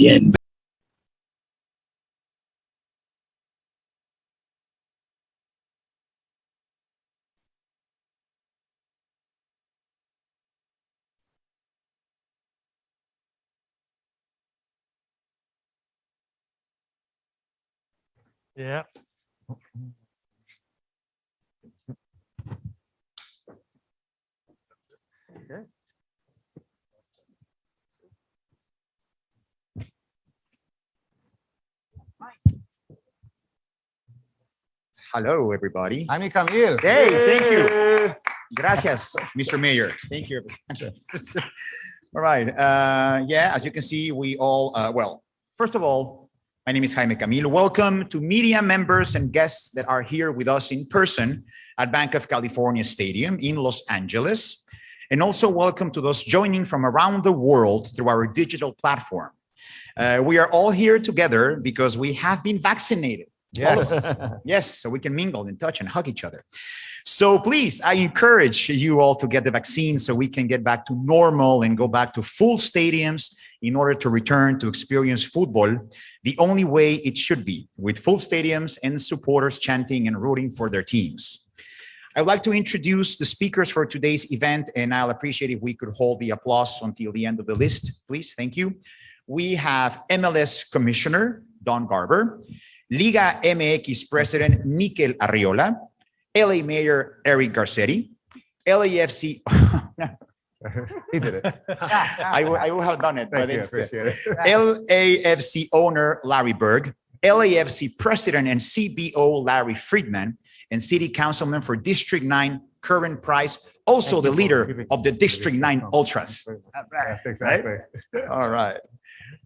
Bien. Yeah. Okay. Hello, everybody. I'm Camille. Hey, thank you. Gracias, Mr. Mayor. Thank you. All right. Yeah, as you can see, we all, well, first of all, my name is Jaime Camilo. Welcome to media members and guests that are here with us in person at Bank of California Stadium in Los Angeles. And also welcome to those joining from around the world through our digital platform. We are all here together because we have been vaccinated. Yes. Yes, so we can mingle and touch and hug each other. So please, I encourage you all to get the vaccine so we can get back to normal and go back to full stadiums in order to return to experience football the only way it should be, with full stadiums and supporters chanting and rooting for their teams. I'd like to introduce the speakers for today's event, and I'll appreciate if we could hold the applause until the end of the list, please. Thank you. We have MLS Commissioner Don Garber, Liga MX President Mikel Arriola, LA Mayor Eric Garcetti, LAFC. He did it. I would have done it. Thank but you. it's, Appreciate it. LAFC owner Larry Berg, LAFC President and CBO Larry Friedman, and City Councilman for District 9, Curran Price, also the leader of the District 9 Ultras. Yes, exactly. All right.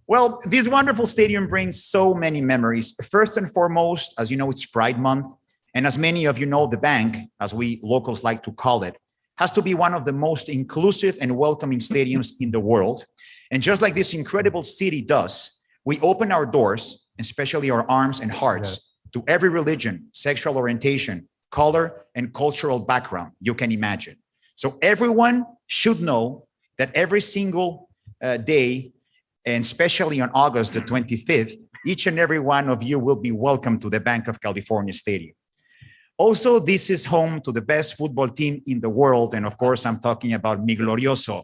Well, this wonderful stadium brings so many memories. First and foremost, as you know, it's Pride Month. And as many of you know, the bank, as we locals like to call it, has to be one of the most inclusive and welcoming stadiums in the world. And just like this incredible city does, we open our doors, especially our arms and hearts, to every religion, sexual orientation, color, and cultural background you can imagine. So everyone should know that every single day, and especially on August the 25th, each and every one of you will be welcome to the Bank of California Stadium. Also, this is home to the best football team in the world. And of course, I'm talking about Mi Glorioso,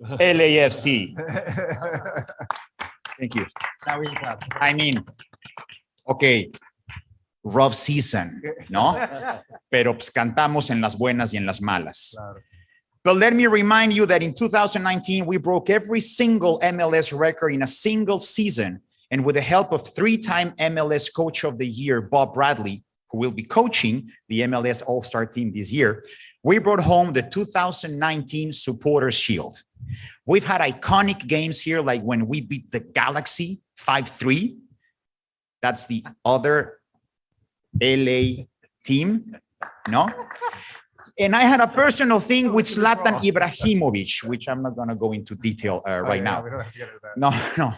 LAFC. Thank you. I mean, okay, rough season, ¿no? Pero pues, cantamos en las buenas y en las malas. Claro. But let me remind you that in 2019, we broke every single MLS record in a single season. And with the help of three-time MLS Coach of the Year, Bob Bradley, who will be coaching the MLS All-Star team this year, we brought home the 2019 Supporters Shield. We've had iconic games here, like when we beat the Galaxy 5-3. That's the other LA team, no? And I had a personal thing with Zlatan Ibrahimovic, which I'm not going to go into detail right now. We don't have to get into that. No.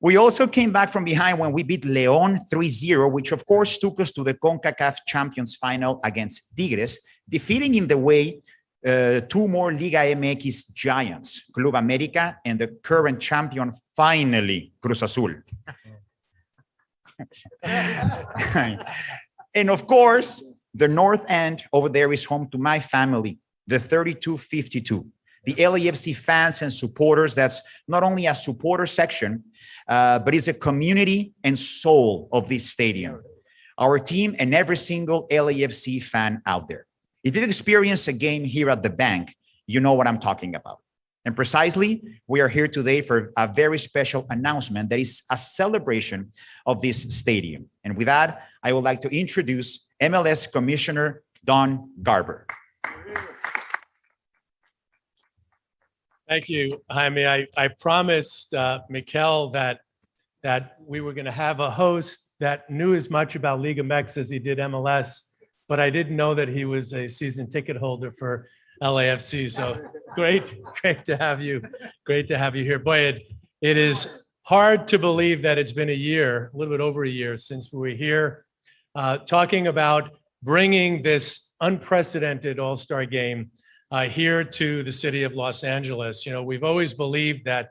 We also came back from behind when we beat León 3-0, which of course took us to the CONCACAF Champions Final against Tigres, defeating in the way two more Liga MX giants, Club América and the current champion, finally, Cruz Azul. And of course, the North End over there is home to my family, the 3252. The LAFC fans and supporters, that's not only a supporter section, but it's a community and soul of this stadium. Our team and every single LAFC fan out there. If you've experienced a game here at the bank, you know what I'm talking about. And precisely, we are here today for a very special announcement that is a celebration of this stadium. And with that, I would like to introduce MLS Commissioner Don Garber. Thank you, Jaime. I promised Mikel that we were going to have a host that knew as much about Liga MX as he did MLS, but I didn't know that he was a season ticket holder for LAFC. So great to have you. Great to have you here. Boy, it is hard to believe that it's been a year, a little bit over a year since we were here talking about bringing this unprecedented All-Star game here to the city of Los Angeles. You know, we've always believed that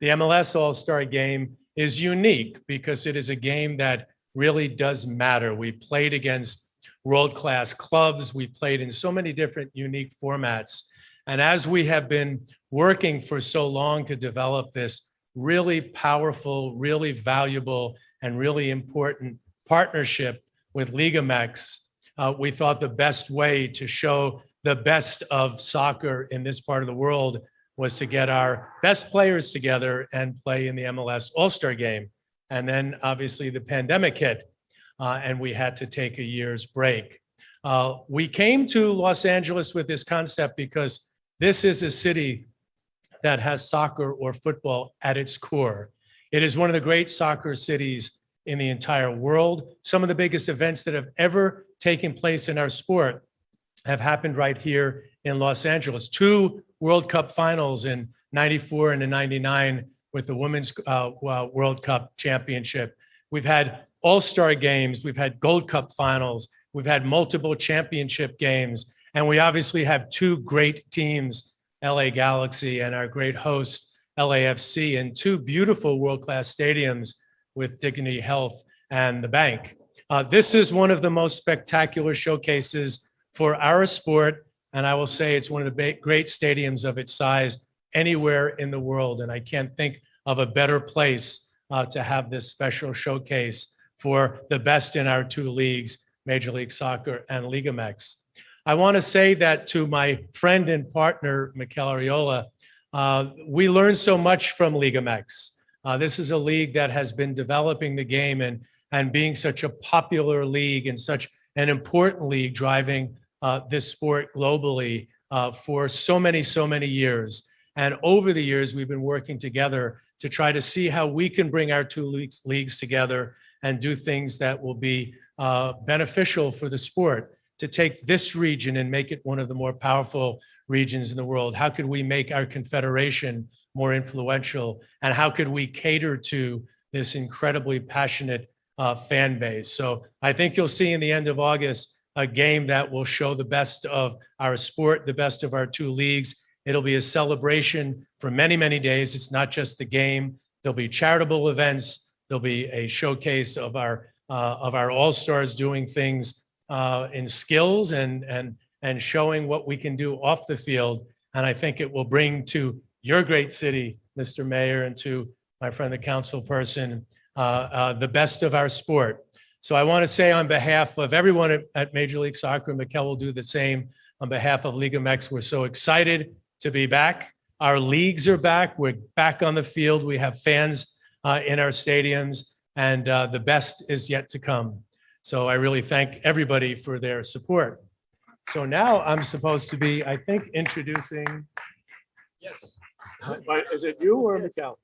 the MLS All-Star game is unique because it is a game that really does matter. We played against world-class clubs. We played in so many different unique formats. And as we have been working for so long to develop this really powerful, really valuable, and really important partnership with Liga MX, we thought the best way to show the best of soccer in this part of the world was to get our best players together and play in the MLS All-Star Game. And then obviously the pandemic hit, and we had to take a year's break. We came to Los Angeles with this concept because this is a city that has soccer or football at its core. It is one of the great soccer cities in the entire world. Some of the biggest events that have ever taken place in our sport have happened right here in Los Angeles. 2 World Cup finals in '94 and in '99 with the Women's World Cup Championship. We've had All-Star games, we've had Gold Cup finals, we've had multiple championship games, and we obviously have 2 great teams, LA Galaxy and our great host, LAFC, and 2 beautiful world-class stadiums with Dignity Health and the Bank. This is one of the most spectacular showcases for our sport, and I will say it's one of the great stadiums of its size anywhere in the world, and I can't think of a better place to have this special showcase for the best in our 2 leagues, Major League Soccer and Liga MX. I want to say that to my friend and partner, Mikel Arriola, we learned so much from Liga MX. This is a league that has been developing the game and being such a popular league and such an important league driving this sport globally for so many years. And over the years, we've been working together to try to see how we can bring our 2 leagues together and do things that will be beneficial for the sport, to take this region and make it one of the more powerful regions in the world. How could we make our confederation more influential? And how could we cater to this incredibly passionate fan base? So I think you'll see in the end of August a game that will show the best of our sport, the best of our 2 leagues. It'll be a celebration for many days. It's not just the game. There'll be charitable events. There'll be a showcase of our all-stars doing things in skills and showing what we can do off the field. And I think it will bring to your great city, Mr. Mayor, and to my friend, the council person, the best of our sport. So I want to say on behalf of everyone at Major League Soccer, and Mikel will do the same, on behalf of Liga MX, we're so excited to be back. Our leagues are back. We're back on the field. We have fans in our stadiums, and the best is yet to come. So I really thank everybody for their support. So now I'm supposed to be, I think, introducing. Yes. Is it you or Mikel?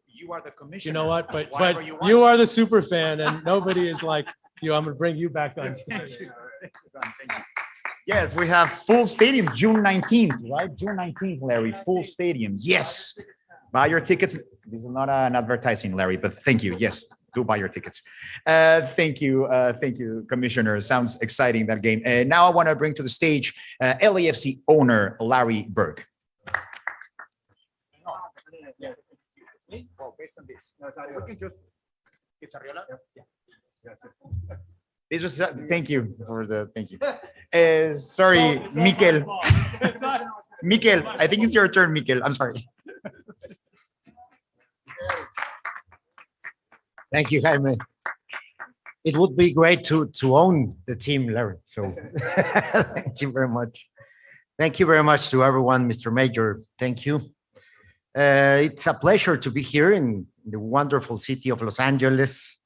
You are the commissioner. You know what? But you are the super fan, and nobody is like you. I'm going to bring you back on. Thank you. Yes, we have full stadium, June 19th, right? June 19th, Larry, full stadium. Yes. Buy your tickets. This is not an advertising, Larry, but thank you. Yes, do buy your tickets. Thank you, Commissioner. Sounds exciting, that game. Now I want to bring to the stage LAFC owner Larry Berg. Well, based on this, we can just. It's Arriola? Yeah. This was, thank you for the, thank you. Sorry, Mikel. Mikel, I think it's your turn, Mikel. I'm sorry. Thank you, Jaime. It would be great to own the team, Larry. So thank you very much. Thank you very much to everyone, Mr. Major. Thank you. It's a pleasure to be here in the wonderful city of Los Angeles,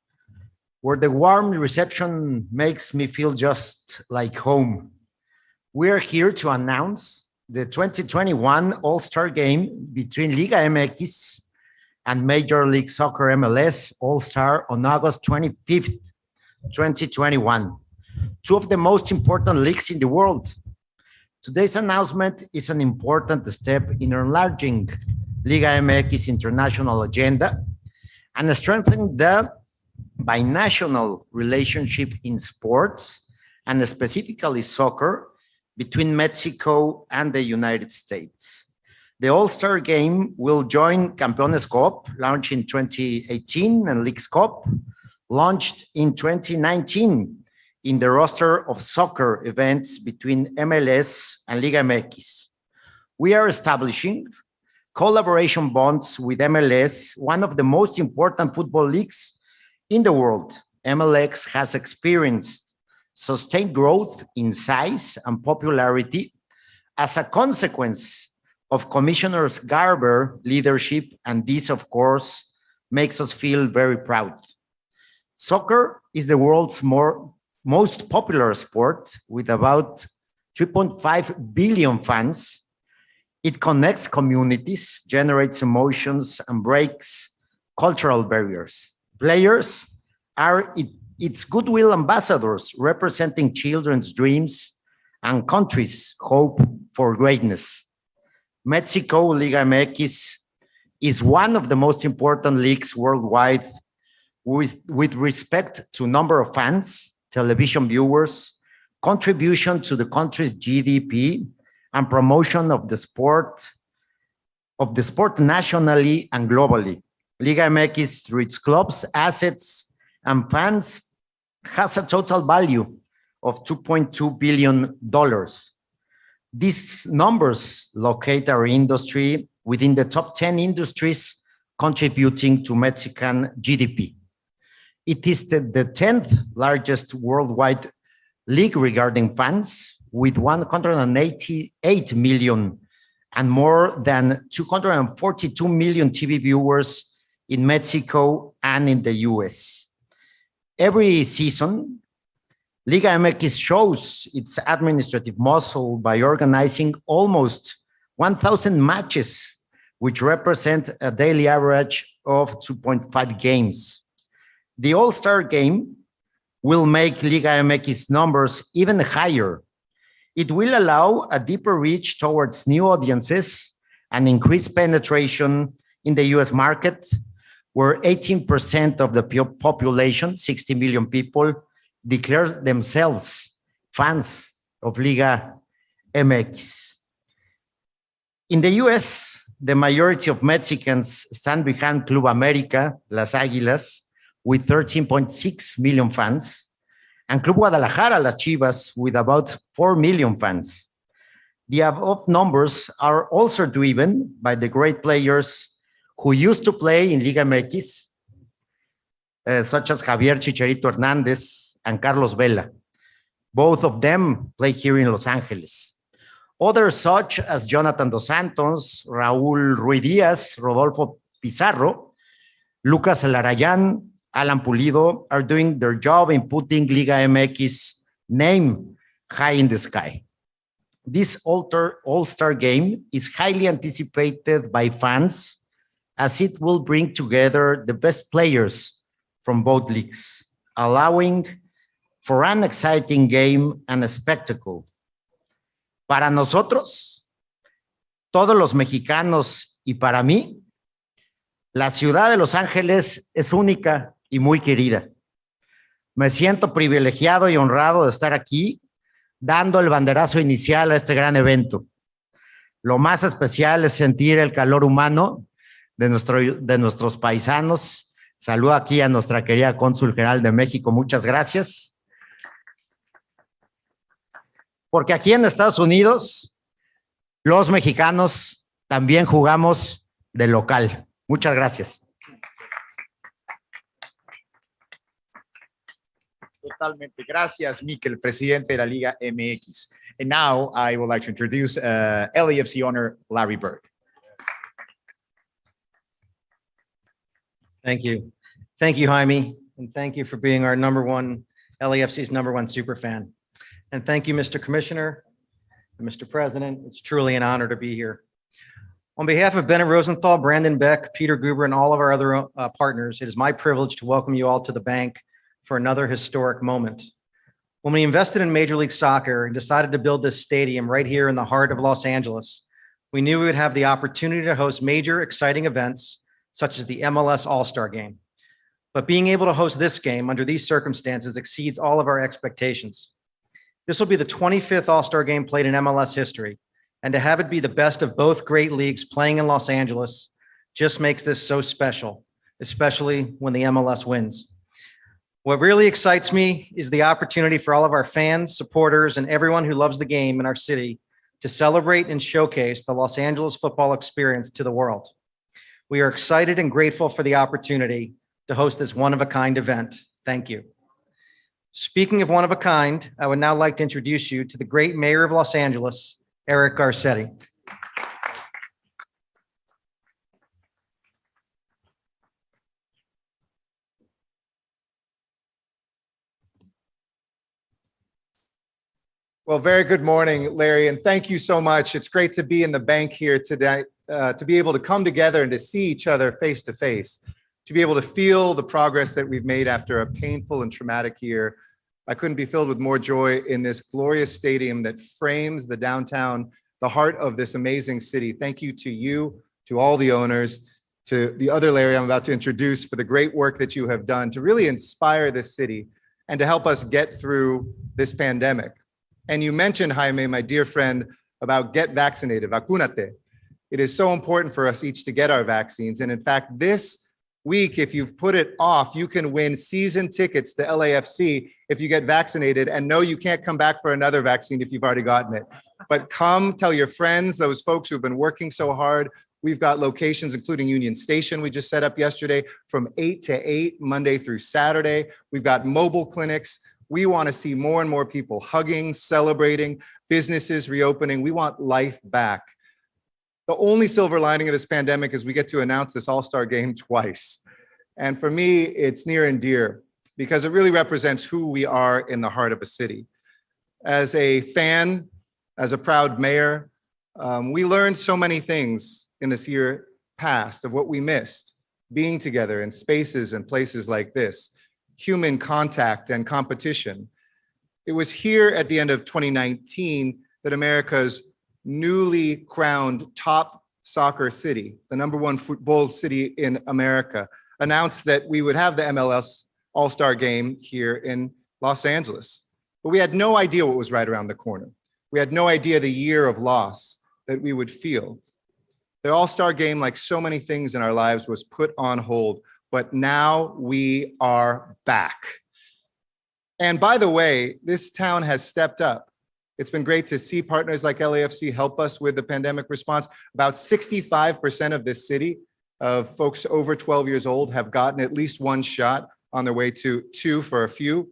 where the warm reception makes me feel just like home. We are here to announce the 2021 All-Star Game between Liga MX and Major League Soccer MLS All-Star on August 25th, 2021. 2 of the most important leagues in the world. Today's announcement is an important step in enlarging Liga MX international agenda and strengthening the binational relationship in sports, and specifically soccer, between Mexico and the United States. The All-Star Game will join Campeones Cup, launched in 2018, and Leagues Cup, launched in 2019, in the roster of soccer events between MLS and Liga MX. We are establishing collaboration bonds with MLS, one of the most important football leagues in the world. MLS has experienced sustained growth in size and popularity as a consequence of Commissioner Garber leadership, and this, of course, makes us feel very proud. Soccer is the world's most popular sport with about 3.5 billion fans. It connects communities, generates emotions, and breaks cultural barriers. Players are its goodwill ambassadors, representing children's dreams and countries' hope for greatness. Mexico Liga MX is one of the most important leagues worldwide with respect to number of fans, television viewers, contribution to the country's GDP, and promotion of the sport nationally and globally. Liga MX, through its clubs, assets, and fans, has a total value of $2.2 billion. These numbers locate our industry within the top 10 industries contributing to Mexican GDP. It is the 10th largest worldwide league regarding fans, with 188 million and more than 242 million TV viewers in Mexico and in the US. Every season, Liga MX shows its administrative muscle by organizing almost 1,000 matches, which represent a daily average of 2.5 games. The All-Star Game will make Liga MX numbers even higher. It will allow a deeper reach towards new audiences and increased penetration in the US market, where 18% of the population, 60 million people, declare themselves fans of Liga MX. In the US, the majority of Mexicans stand behind Club América, Las Águilas, with 13.6 million fans, and Club Guadalajara, Las Chivas, with about 4 million fans. The above numbers are also driven by the great players who used to play in Liga MX, such as Javier Chicharito Hernández and Carlos Vela. Both of them play here in Los Angeles. Others such as Jonathan Dos Santos, Raúl Ruiz Díaz, Rodolfo Pizarro, Lucas Elarayán, Alan Pulido are doing their job in putting Liga MX name high in the sky. This All-Star Game is highly anticipated by fans, as it will bring together the best players from both leagues, allowing for an exciting game and a spectacle. Para nosotros, todos los mexicanos, y para mí, la ciudad de Los Ángeles es única y muy querida. Me siento privilegiado y honrado de estar aquí dando el banderazo inicial a este gran evento. Lo más especial es sentir el calor humano de nuestros paisanos. Saludo aquí a nuestra querida cónsul general de México. Muchas gracias. Porque aquí en Estados Unidos, los mexicanos también jugamos de local. Muchas gracias. Totalmente. Gracias, Mikel, presidente de la Liga MX. And now I would like to introduce LAFC owner Larry Bird. Thank you. Thank you, Jaime. And thank you for being our LAFC's number one super fan. And thank you, Mr. Commissioner and Mr. President. It's truly an honor to be here. On behalf of Bennett Rosenthal, Brandon Beck, Peter Guber, and all of our other partners, it is my privilege to welcome you all to the bank for another historic moment. When we invested in Major League Soccer and decided to build this stadium right here in the heart of Los Angeles, we knew we would have the opportunity to host major exciting events such as the MLS All-Star Game. But being able to host this game under these circumstances exceeds all of our expectations. This will be the 25th All-Star Game played in MLS history, And to have it be the best of both great leagues playing in Los Angeles just makes this so special, especially when the MLS wins. What really excites me is the opportunity for all of our fans, supporters, and everyone who loves the game in our city to celebrate and showcase the Los Angeles football experience to the world. We are excited and grateful for the opportunity to host this one-of-a-kind event. Thank you. Speaking of one of a kind, I would now like to introduce you to the great mayor of Los Angeles, Eric Garcetti. Well, very good morning, Larry, and thank you so much. It's great to be in the bank here today, to be able to come together and to see each other face to face, to be able to feel the progress that we've made after a painful and traumatic year. I couldn't be filled with more joy in this glorious stadium that frames the downtown, the heart of this amazing city. Thank you to you, to all the owners, to the other Larry I'm about to introduce for the great work that you have done to really inspire this city and to help us get through this pandemic. And you mentioned, Jaime, my dear friend, about get vaccinated, vacúnate. It is so important for us each to get our vaccines. And in fact, this week, if you've put it off, you can win season tickets to LAFC if you get vaccinated. And no, you can't come back for another vaccine if you've already gotten it. But come tell your friends, those folks who've been working so hard. We've got locations, including Union Station, we just set up yesterday from 8 to 8, Monday through Saturday. We've got mobile clinics. We want to see more and more people hugging, celebrating, businesses reopening. We want life back. The only silver lining of this pandemic is we get to announce this all-star game twice. And for me, it's near and dear because it really represents who we are in the heart of a city. As a fan, as a proud mayor, we learned so many things in this year past of what we missed, being together in spaces and places like this, human contact and competition. It was here at the end of 2019 that America's newly crowned top soccer city, the #1 football city in America, announced that we would have the MLS All-Star Game here in Los Angeles. But we had no idea what was right around the corner. We had no idea the year of loss that we would feel. The All-Star Game, like so many things in our lives, was put on hold. But now we are back. And by the way, this town has stepped up. It's been great to see partners like LAFC help us with the pandemic response. About 65% of this city, of folks over 12 years old, have gotten at least one shot, on their way to 2 for a few.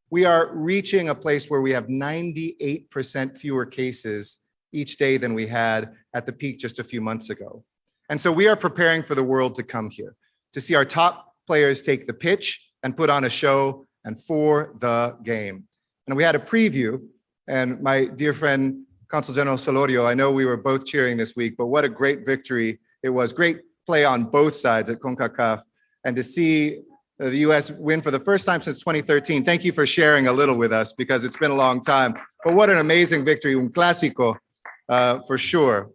We are reaching a place where we have 98% fewer cases each day than we had at the peak just a few months ago. And so we are preparing for the world to come here, to see our top players take the pitch and put on a show and for the game. And we had a preview, and my dear friend, Consul General Solorio, I know we were both cheering this week, but what a great victory it was. Great play on both sides at CONCACAF. And to see the U.S. win for the first time since 2013. Thank you for sharing a little with us because it's been a long time. But what an amazing victory, un clásico for sure.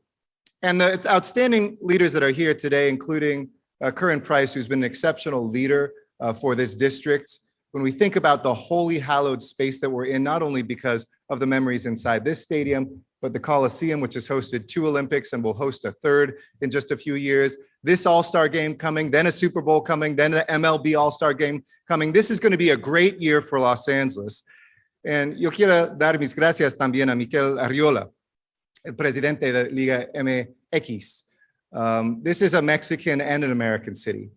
And the outstanding leaders that are here today, including Curran Price, who's been an exceptional leader for this district. When we think about the holy hallowed space that we're in, not only because of the memories inside this stadium, but the Coliseum, which has hosted 2 Olympics and will host a 3rd in just a few years. This All-Star game coming, then a Super Bowl coming, then the MLB All-Star game coming. This is going to be a great year for Los Angeles. And yo quiero dar mis gracias también a Mikel Arriola, el presidente de Liga MX. This is a Mexican and an American city.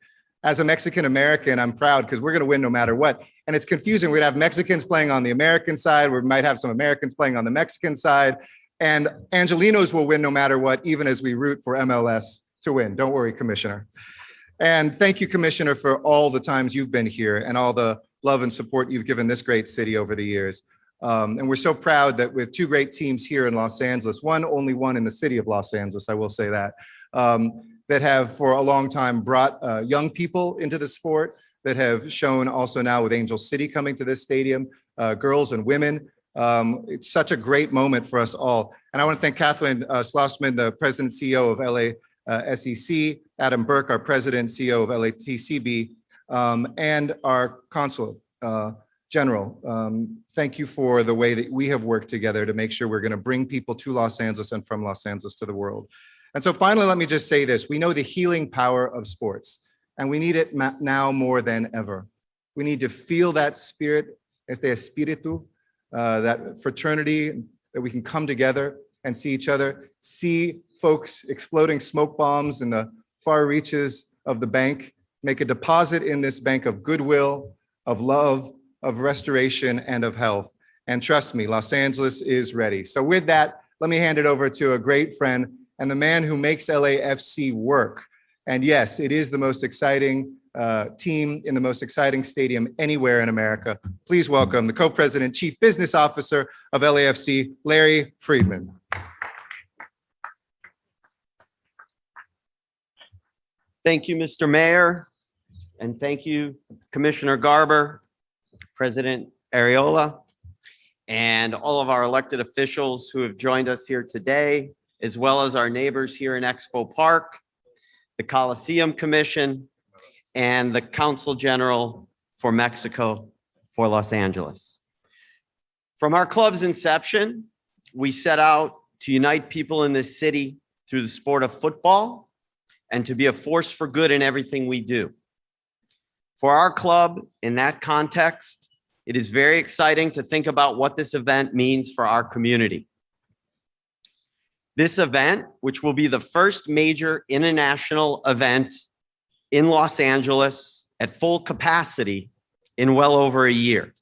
As a Mexican-American, I'm proud because we're going to win no matter what. And it's confusing. We're going to have Mexicans playing on the American side. We might have some Americans playing on the Mexican side. And Angelinos will win no matter what, even as we root for MLS to win. Don't worry, Commissioner. And thank you, Commissioner, for all the times you've been here and all the love and support you've given this great city over the years. And we're so proud that with 2 great teams here in Los Angeles, only one in the city of Los Angeles, I will say that, that have for a long time brought young people into the sport, that have shown also now with Angel City coming to this stadium, girls and women. It's such a great moment for us all. And I want to thank Kathleen Schlossman, the President and CEO of LASEC, Adam Burke, our President and CEO of LATCB, and our Consul, General, thank you for the way that we have worked together to make sure we're going to bring people to Los Angeles and from Los Angeles to the world. And so finally, let me just say this. We know the healing power of sports, and we need it now more than ever. We need to feel that spirit, este espíritu, that fraternity, that we can come together and see each other, see folks exploding smoke bombs in the far reaches of the bank, make a deposit in this bank of goodwill, of love, of restoration, and of health. And trust me, Los Angeles is ready. So with that, let me hand it over to a great friend and the man who makes LAFC work. And yes, it is the most exciting team in the most exciting stadium anywhere in America. Please welcome the Co-President, Chief Business Officer of LAFC, Larry Friedman. Thank you, Mr. Mayor, and thank you, Commissioner Garber, President Arriola, and all of our elected officials who have joined us here today, as well as our neighbors here in Expo Park, the Coliseum Commission, and the Council General for Mexico for Los Angeles. From our club's inception, we set out to unite people in this city through the sport of football and to be a force for good in everything we do. For our club, in that context, it is very exciting to think about what this event means for our community. This event, which will be the first major international event in Los Angeles at full capacity in well over a year.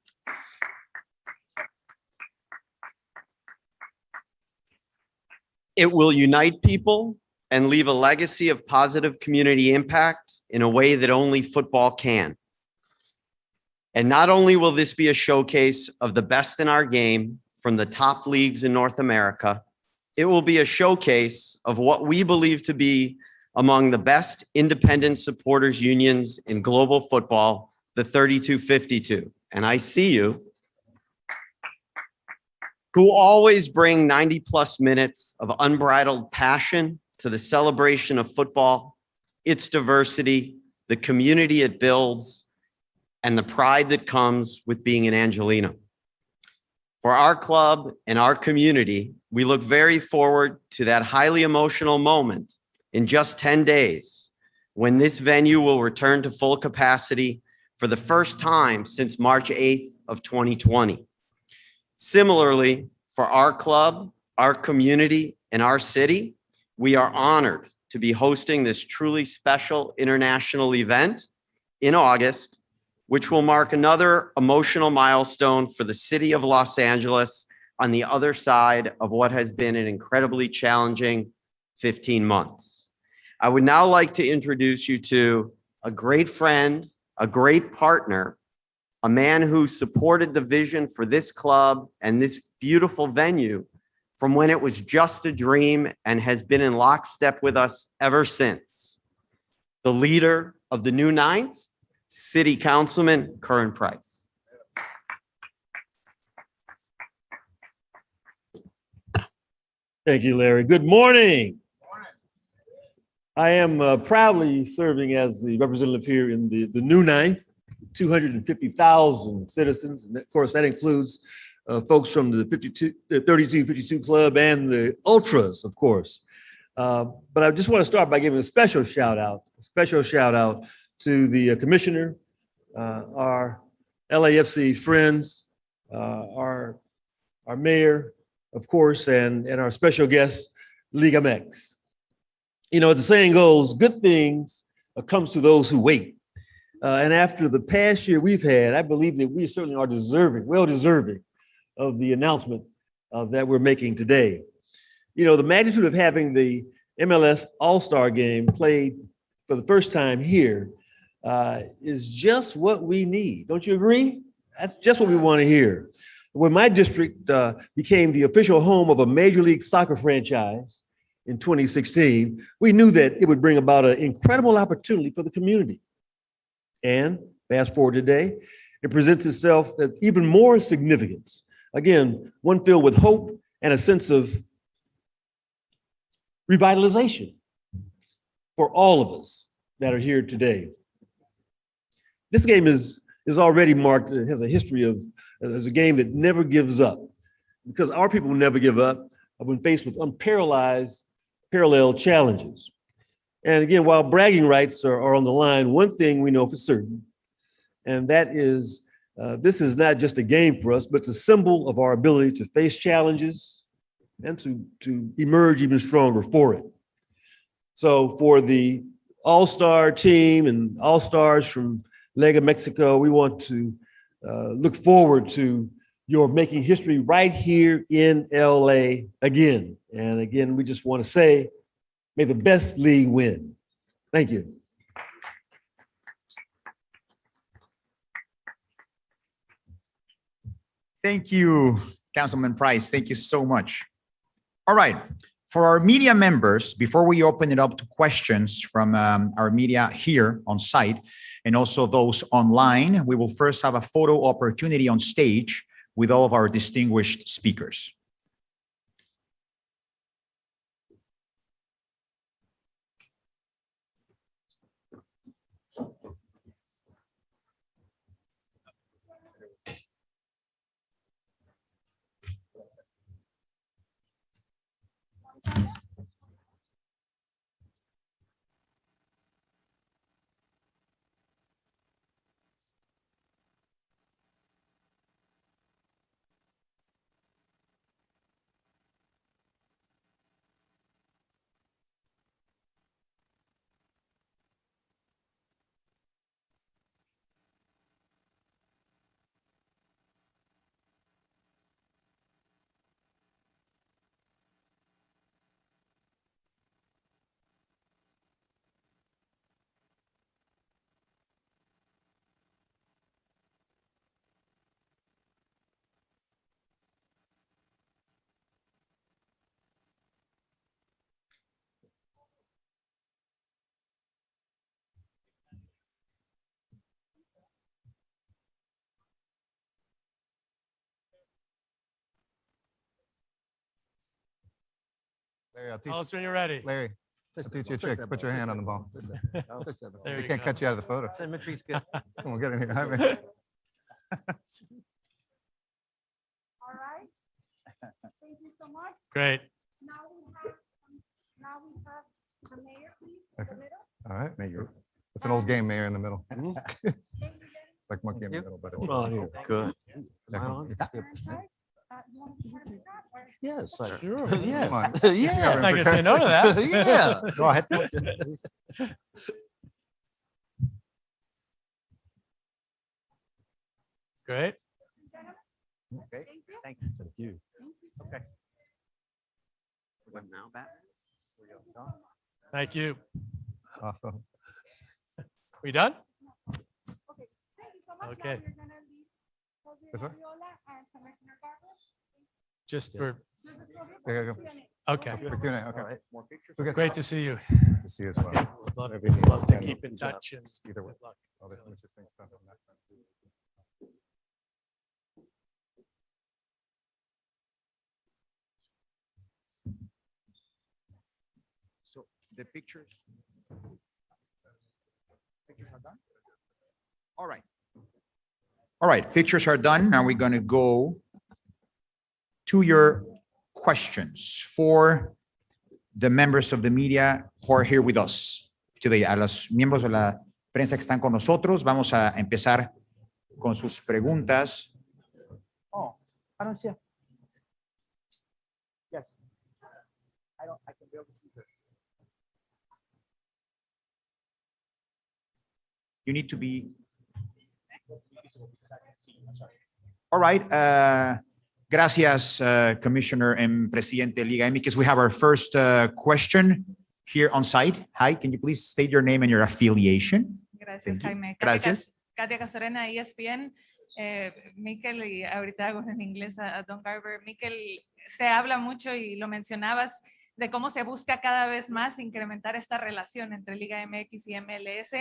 It will unite people and leave a legacy of positive community impact in a way that only football can. And not only will this be a showcase of the best in our game from the top leagues in North America, it will be a showcase of what we believe to be among the best independent supporters unions in global football, the 3252. And I see you, who always bring 90+ minutes of unbridled passion to the celebration of football, its diversity, the community it builds, and the pride that comes with being an Angelino. For our club and our community, we look very forward to that highly emotional moment in just 10 days, when this venue will return to full capacity for the first time since March 8th of 2020. Similarly, for our club, our community, and our city, we are honored to be hosting this truly special international event in August, which will mark another emotional milestone for the city of Los Angeles on the other side of what has been an incredibly challenging 15 months. I would now like to introduce you to a great friend, a great partner, a man who supported the vision for this club and this beautiful venue from when it was just a dream and has been in lockstep with us ever since. The leader of the new ninth, City Councilman Curran Price. Thank you, Larry. Good morning. I am proudly serving as the representative here in the new ninth, 250,000 citizens. And of course, that includes folks from the 3252 Club and the Ultras, of course. But I just want to start by giving a special shout out to the commissioner, our LAFC friends, our mayor, of course, and our special guest, Liga MX. You know, as the saying goes, good things comes to those who wait. And after the past year we've had, I believe that we certainly are well deserving of the announcement that we're making today. You know, the magnitude of having the MLS All-Star game played for the first time here is just what we need. Don't you agree? That's just what we want to hear. When my district became the official home of a Major League Soccer franchise in 2016, we knew that it would bring about an incredible opportunity for the community. And fast forward today, it presents itself as even more significance. Again, one filled with hope and a sense of revitalization for all of us that are here today. This game is is already marked, it has a history of, as a game that never gives up. Because our people never give up when faced with parallel challenges. And again, while bragging rights are on the line, one thing we know for certain, and that is this is not just a game for us, but it's a symbol of our ability to face challenges and to emerge even stronger for it. So for the all-star team and all-stars from Liga Mexico, we want to look forward to your making history right here in LA again. And again, we just want to say, may the best league win. Thank you. Thank you, Councilman Price. Thank you so much. All right. For our media members, before we open it up to questions from our media here on site and also those online, we will first have a photo opportunity on stage with all of our distinguished speakers. Larry, I'll teach Tell us when you're ready. Larry, I'll teach you a trick. Put your hand on the ball. There We you can't go. cut you out of the photo. Symmetry's good. Come on, get in here. Hi, man. All right. Thank you so much. Great. Now we have the mayor, please, in the middle. All right, Mayor. It's an old game, Mayor in the middle. Thank you very It's like monkey in the middle, but it's. Come on here. Good. Yeah. much. You want to start with that, or- Yes. Sure. Come on. I'm not gonna say no to that. Yeah. Go ahead. Great. Okay. Thank you. Thank you. Okay. Now back. Thank you. Awesome. We done? Okay, thank you so much. Okay. Now you're gonna leave Jose Yes, sir. Arriola and Commissioner Garber. Just for, Just the two of you There you for go. Q&A. okay. For Q&A, okay. Okay. Great to see you. Good to see you as well. Love Everything. love to And keep in touch and Either way. good luck. Oh, there's some interesting stuff on that front. So the pictures are done? All right. All right, pictures are done. Now we're going to go to your questions for the members of the media who are here with us today. A los miembros de la prensa que están con nosotros, vamos a empezar con sus preguntas. Oh, I don't see her. Yes. I can barely see her. You need to be. All right. Gracias, Commissioner and Presidente Liga MX. We have our first question here on site. Hi, can you please state your name and your affiliation? Gracias, Thank you. Jaime. Gracias. Katia Casorena, ESPN. Mikel, y ahorita hago en inglés a Don Garber. Mikel, se habla mucho y lo mencionabas de cómo se busca cada vez más incrementar esta relación entre Liga MX y MLS.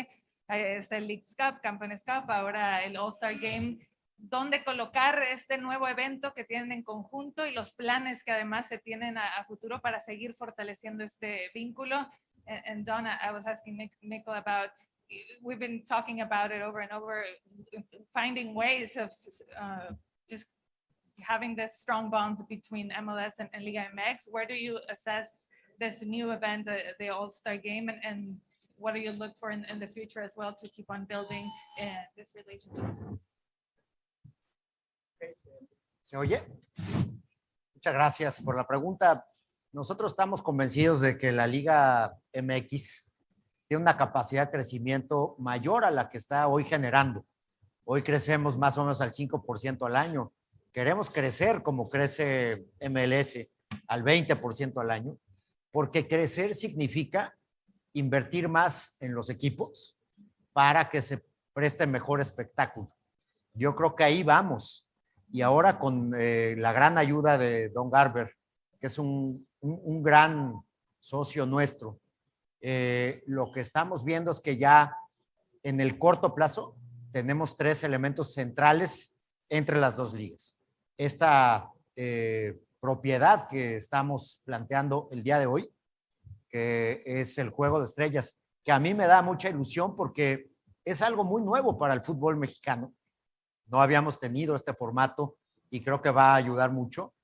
Está el Leagues Cup, Campeones Cup, ahora el All-Star Game. ¿Dónde colocar este nuevo evento que tienen en conjunto y los planes que además se tienen a futuro para seguir fortaleciendo este vínculo? And Don, I was asking Mikel about we've been talking about it over and over, finding ways of just having this strong bond between MLS and Liga MX. Where do you assess this new event, the All-Star Game, and what do you look for in the future as well to keep on building this relationship? ¿Se oye? Muchas gracias por la pregunta. Nosotros estamos convencidos de que la Liga MX tiene una capacidad de crecimiento mayor a la que está hoy generando. Hoy crecemos más o menos al 5% al año. Queremos crecer como crece MLS, al 20% al año, porque crecer significa invertir más en los equipos para que se preste mejor espectáculo. Yo creo que ahí vamos. Y ahora con la gran ayuda de don Garber, que es un gran socio nuestro, lo que estamos viendo es que ya en el corto plazo tenemos 3 elementos centrales entre las 2 ligas. Esta propiedad que estamos planteando el día de hoy, que es el Juego de Estrellas, que a mí me da mucha ilusión porque es algo muy nuevo para el fútbol mexicano. No habíamos tenido este formato y creo que va a ayudar mucho.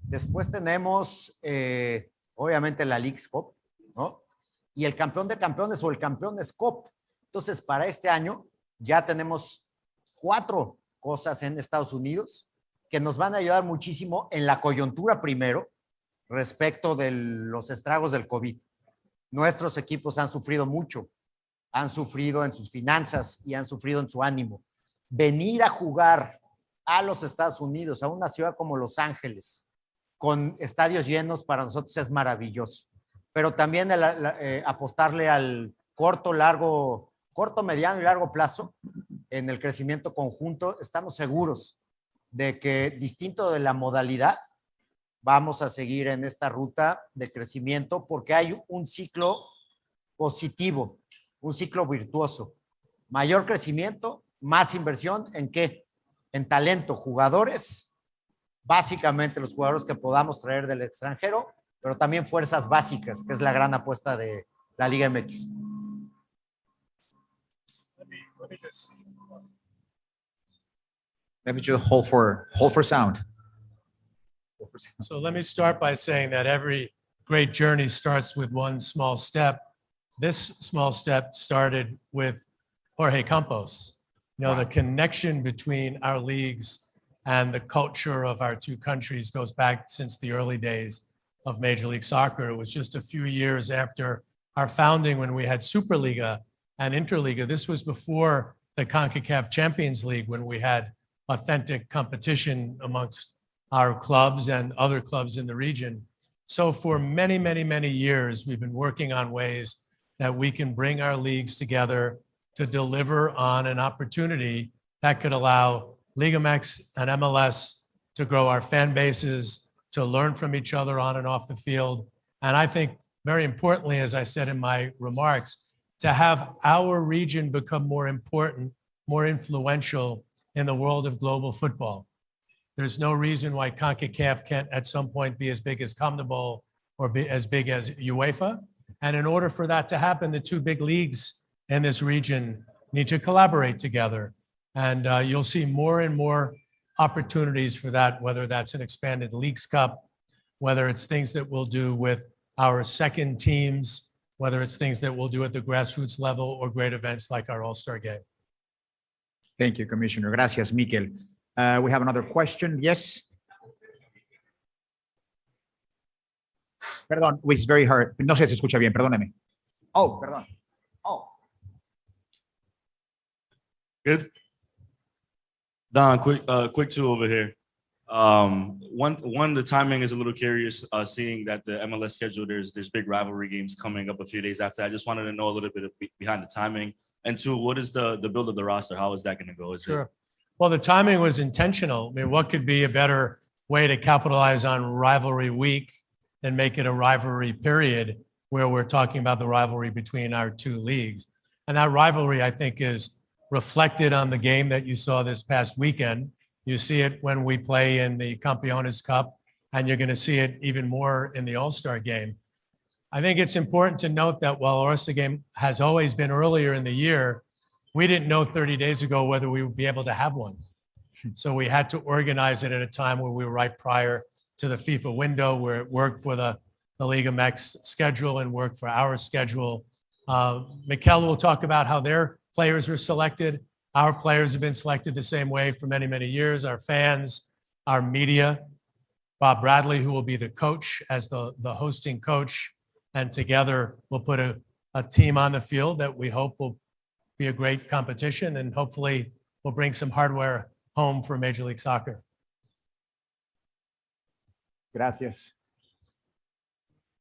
Después tenemos, obviamente, la Leagues Cup, ¿no? Y el campeón de campeones o el Campeones Cup. Entonces, para este año ya tenemos 4 cosas en Estados Unidos que nos van a ayudar muchísimo en la coyuntura primero respecto de los estragos del COVID. Nuestros equipos han sufrido mucho, han sufrido en sus finanzas y han sufrido en su ánimo. Venir a jugar a los Estados Unidos, a una ciudad como Los Ángeles, con estadios llenos, para nosotros es maravilloso. Pero también apostarle al corto, mediano y largo plazo en el crecimiento conjunto. Estamos seguros de que, distinto de la modalidad, vamos a seguir en esta ruta de crecimiento porque hay un ciclo positivo, un ciclo virtuoso. Mayor crecimiento, más inversión, ¿en qué? En talento, jugadores, básicamente los jugadores que podamos traer del extranjero, pero también fuerzas básicas, que es la gran apuesta de la Liga MX. Let me just hold for sound. So let me start by saying that every great journey starts with one small step. This small step started with Jorge Campos. You know, the connection between our leagues and the culture of our 2 countries goes back since the early days of Major League Soccer. It was just a few years after our founding when we had Superliga and Interliga. This was before the CONCACAF Champions League, when we had authentic competition amongst our clubs and other clubs in the region. So for many, many, many years, we've been working on ways that we can bring our leagues together to deliver on an opportunity that could allow Liga MX and MLS to grow our fan bases, to learn from each other on and off the field. And I think, very importantly, as I said in my remarks, to have our region become more important, more influential in the world of global football. There's no reason why CONCACAF can't at some point be as big as CONMEBOL or be as big as UEFA. And in order for that to happen, the 2 big leagues in this region need to collaborate together. And you'll see more and more opportunities for that, whether that's an expanded Leagues Cup, whether it's things that we'll do with our second teams, whether it's things that we'll do at the grassroots level, or great events like our All-Star Game. Thank you, Commissioner. Gracias, Mikel. We have another question. Yes. Perdón, it's very hard. No sé si se escucha bien, perdóneme. Oh, perdón. Oh. Good. Don, quick 2 over here. One, the timing is a little curious, seeing that the MLS schedule, there's big rivalry games coming up a few days after. I just wanted to know a little bit behind the timing. And 2, what is the build of the roster? How is that going to go? Sure. Well, the timing was intentional. I mean, what could be a better way to capitalize on rivalry week than make it a rivalry period where we're talking about the rivalry between our 2 leagues? And that rivalry, I think, is reflected on the game that you saw this past weekend. You see it when we play in the Campeones Cup, and you're going to see it even more in the All-Star Game. I think it's important to note that while our All-Star game has always been earlier in the year, we didn't know 30 days ago whether we would be able to have one. So we had to organize it at a time where we were right prior to the FIFA window, where it worked for the Liga MX schedule and worked for our schedule. Mikel will talk about how their players were selected. Our players have been selected the same way for many, many years. Our fans, our media, Bob Bradley, who will be the coach as the hosting coach. And together we'll put a team on the field that we hope will be a great competition and hopefully will bring some hardware home for Major League Soccer. Gracias.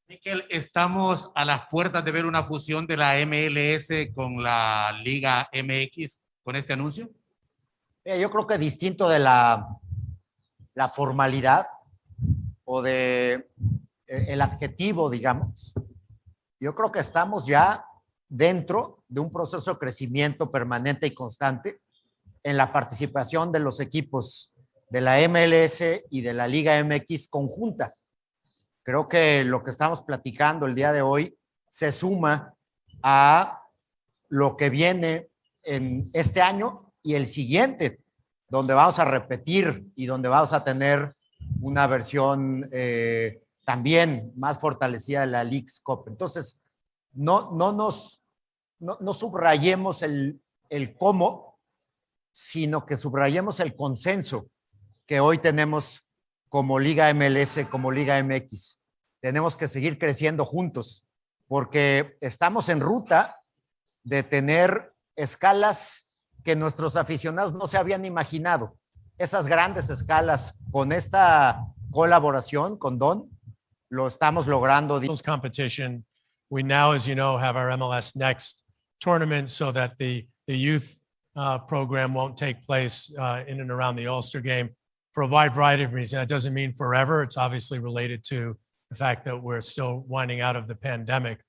Mikel, estamos a las puertas de ver una fusión de la MLS con la Liga MX con este anuncio. Yo creo que distinto de la formalidad o de el adjetivo, digamos, yo creo que estamos ya dentro de un proceso de crecimiento permanente y constante en la participación de los equipos de la MLS y de la Liga MX conjunta. Creo que lo que estamos platicando el día de hoy se suma a lo que viene en este año y el siguiente, donde vamos a repetir y donde vamos a tener una versión también más fortalecida de la Leagues Cup. Entonces, no subrayemos el cómo, sino que subrayemos el consenso que hoy tenemos como Liga MLS, como Liga MX. Tenemos que seguir creciendo juntos porque estamos en ruta de tener escalas que nuestros aficionados no se habían imaginado. Esas grandes escalas con esta colaboración con Don, lo estamos logrando. Competition. We now, as you know, have our MLS Next tournament so that the youth program won't take place in and around the All-Star game for a wide variety of reasons. That doesn't mean forever. It's obviously related to the fact that we're still winding out of the pandemic.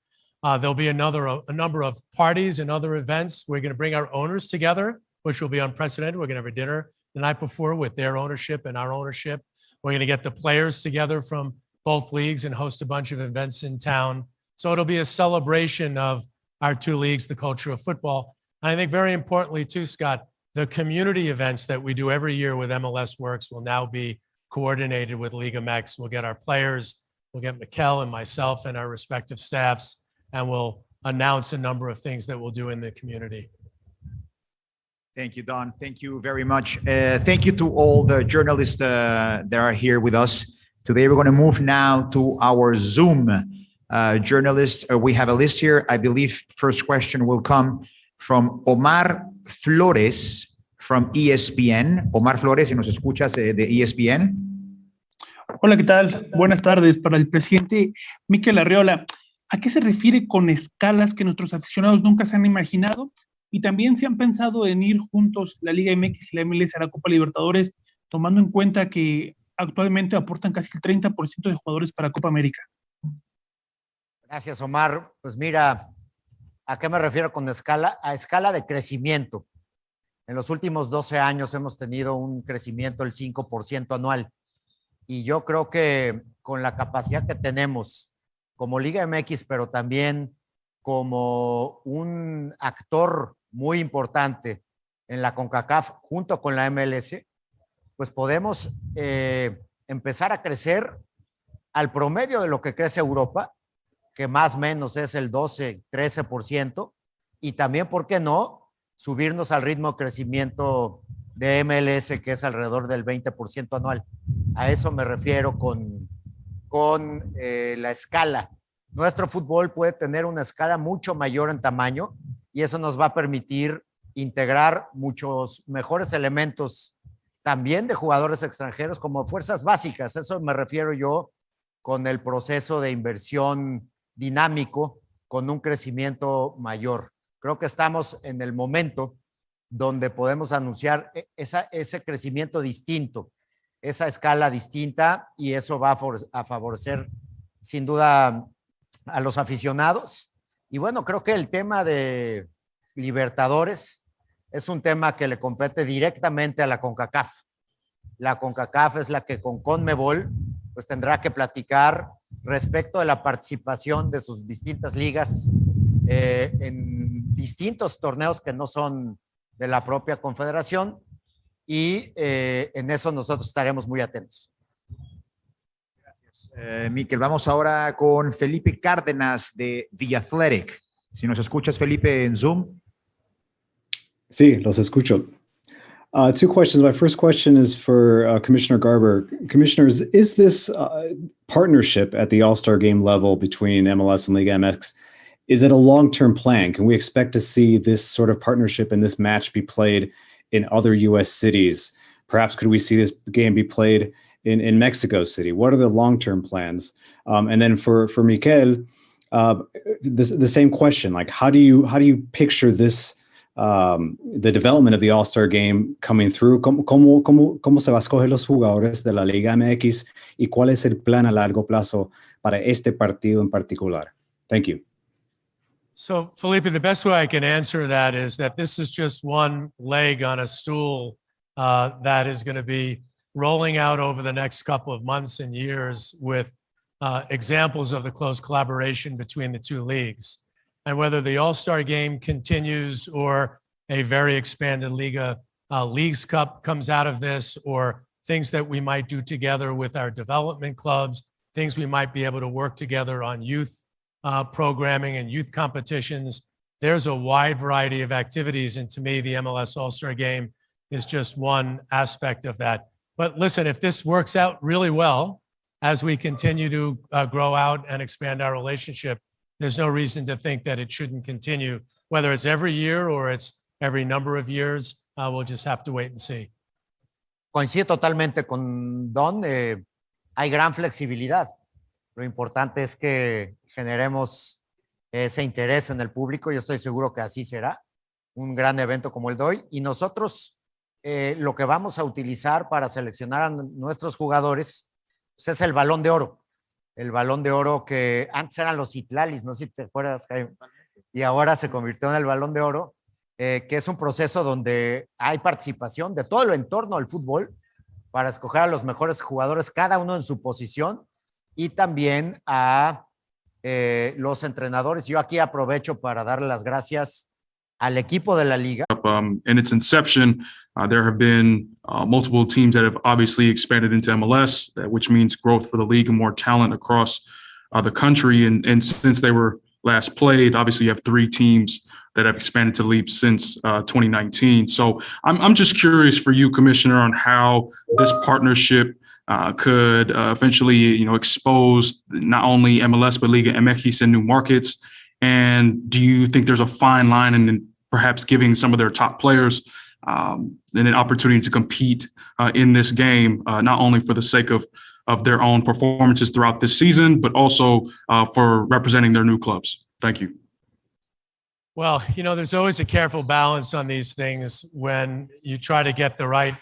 There'll be a number of parties and other events. We're going to bring our owners together, which will be unprecedented. We're going to have a dinner the night before with their ownership and our ownership. We're going to get the players together from both leagues and host a bunch of events in town. So it'll be a celebration of our two leagues, the culture of football. And I think very importantly too, Scott, the community events that we do every year with MLS Works will now be coordinated with Liga MX. We'll get our players, we'll get Mikel and myself and our respective staffs, and we'll announce a number of things that we'll do in the community. Thank you, Don. Thank you very much. Thank you to all the journalists that are here with us. Today, we're going to move now to our Zoom journalists. We have a list here. I believe first question will come from Omar Flores from ESPN. Omar Flores, si nos escuchas de ESPN. Hola, ¿qué tal? Buenas tardes. Para el presidente Mikel Arriola, ¿a qué se refiere con escalas que nuestros aficionados nunca se han imaginado? Y también se han pensado en ir juntos la Liga MX y la MLS a la Copa Libertadores, tomando en cuenta que actualmente aportan casi el 30% de jugadores para Copa América. Gracias, Omar. Pues mira, ¿a qué me refiero con escala? A escala de crecimiento. En los últimos 12 años hemos tenido un crecimiento del 5% anual. Y yo creo que con la capacidad que tenemos como Liga MX, pero también como un actor muy importante en la CONCACAF junto con la MLS, pues podemos empezar a crecer al promedio de lo que crece Europa, que más o menos es el 12, 13%, y también, ¿por qué no?, subirnos al ritmo de crecimiento de MLS, que es alrededor del 20% anual. A eso me refiero con la escala. Nuestro fútbol puede tener una escala mucho mayor en tamaño y eso nos va a permitir integrar muchos mejores elementos también de jugadores extranjeros como fuerzas básicas. Eso me refiero yo con el proceso de inversión dinámico con un crecimiento mayor. Creo que estamos en el momento donde podemos anunciar ese crecimiento distinto, esa escala distinta, y eso va a favorecer sin duda a los aficionados. Y bueno, creo que el tema de Libertadores es un tema que le compete directamente a la CONCACAF. La CONCACAF es la que con CONMEBOL pues tendrá que platicar respecto de la participación de sus distintas ligas en distintos torneos que no son de la propia confederación y en eso nosotros estaremos muy atentos. Mikel, vamos ahora con Felipe Cárdenas de The Athletic. Si nos escuchas, Felipe, en Zoom. Sí, los escucho. Two questions. My first question is for Commissioner Garber. Commissioners, is this partnership at the All-Star Game level between MLS and Liga MX, is it a long-term plan? Can we expect to see this sort of partnership and this match be played in other U.S. cities? Perhaps could we see this game be played in Mexico City? What are the long-term plans? And then for Mikel, the same question, like how do you picture this, the development of the All-Star Game coming through? ¿Cómo se va a escoger los jugadores de la Liga MX y cuál es el plan a largo plazo para este partido en particular? Thank you. So, Felipe, the best way I can answer that is that this is just one leg on a stool that is going to be rolling out over the next couple of months and years with examples of the close collaboration between the two leagues. And whether the All-Star Game continues or a very expanded Liga Leagues Cup comes out of this, or things that we might do together with our development clubs, things we might be able to work together on youth programming and youth competitions. There's a wide variety of activities. And to me, the MLS All-Star Game is just one aspect of that. But listen, if this works out really well, as we continue to grow out and expand our relationship, there's no reason to think that it shouldn't continue, whether it's every year or it's every number of years. We'll just have to wait and see. Coincido totalmente con Don. Hay gran flexibilidad. Lo importante es que generemos ese interés en el público. Yo estoy seguro que así será. Un gran evento como el de hoy. Y nosotros lo que vamos a utilizar para seleccionar a nuestros jugadores pues es el Balón de Oro. El Balón de Oro que antes eran los Itlalis, no sé si te acuerdas, Jaime, y ahora se convirtió en el Balón de Oro, que es un proceso donde hay participación de todo el entorno del fútbol para escoger a los mejores jugadores, cada uno en su posición, y también a los entrenadores. Yo aquí aprovecho para darle las gracias al equipo de la liga. In its inception, there have been multiple teams that have obviously expanded into MLS, which means growth for the league and more talent across the country. And since they were last played, obviously you have 3 teams that have expanded to the league since 2019. So I'm just curious for you, Commissioner, on how this partnership could eventually, expose not only MLS but Liga MX in new markets. And do you think there's a fine line in perhaps giving some of their top players an opportunity to compete in this game, not only for the sake of their own performances throughout this season, but also for representing their new clubs? Thank you. Well, there's always a careful balance on these things when you try to get the right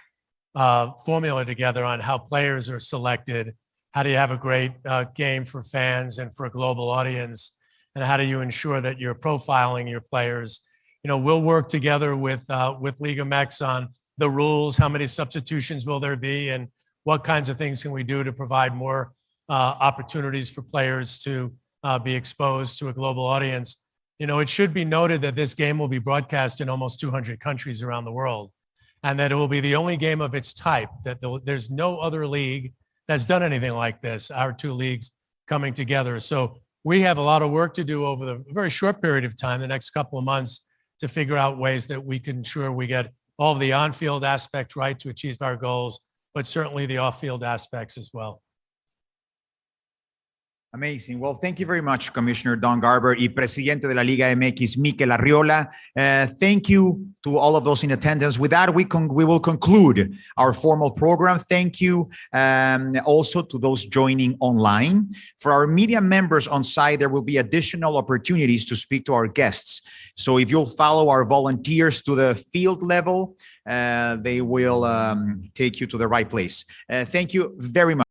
formula together on how players are selected. How do you have a great game for fans and for a global audience? And how do you ensure that you're profiling your players? We'll work together with Liga MX on the rules, how many substitutions will there be, and what kinds of things can we do to provide more opportunities for players to be exposed to a global audience. It should be noted that this game will be broadcast in almost 200 countries around the world, and that it will be the only game of its type, that there's no other league that's done anything like this, our 2 leagues coming together. So we have a lot of work to do over the very short period of time, the next couple of months, to figure out ways that we can ensure we get all of the on-field aspects right to achieve our goals, but certainly the off-field aspects as well. Amazing. Well, thank you very much, Commissioner Don Garber y Presidente de la Liga MX, Mikel Arriola. Thank you to all of those in attendance. With that, we will conclude our formal program. Thank you also to those joining online. For our media members on site, there will be additional opportunities to speak to our guests. So if you'll follow our volunteers to the field level, they will take you to the right place. Thank you very much.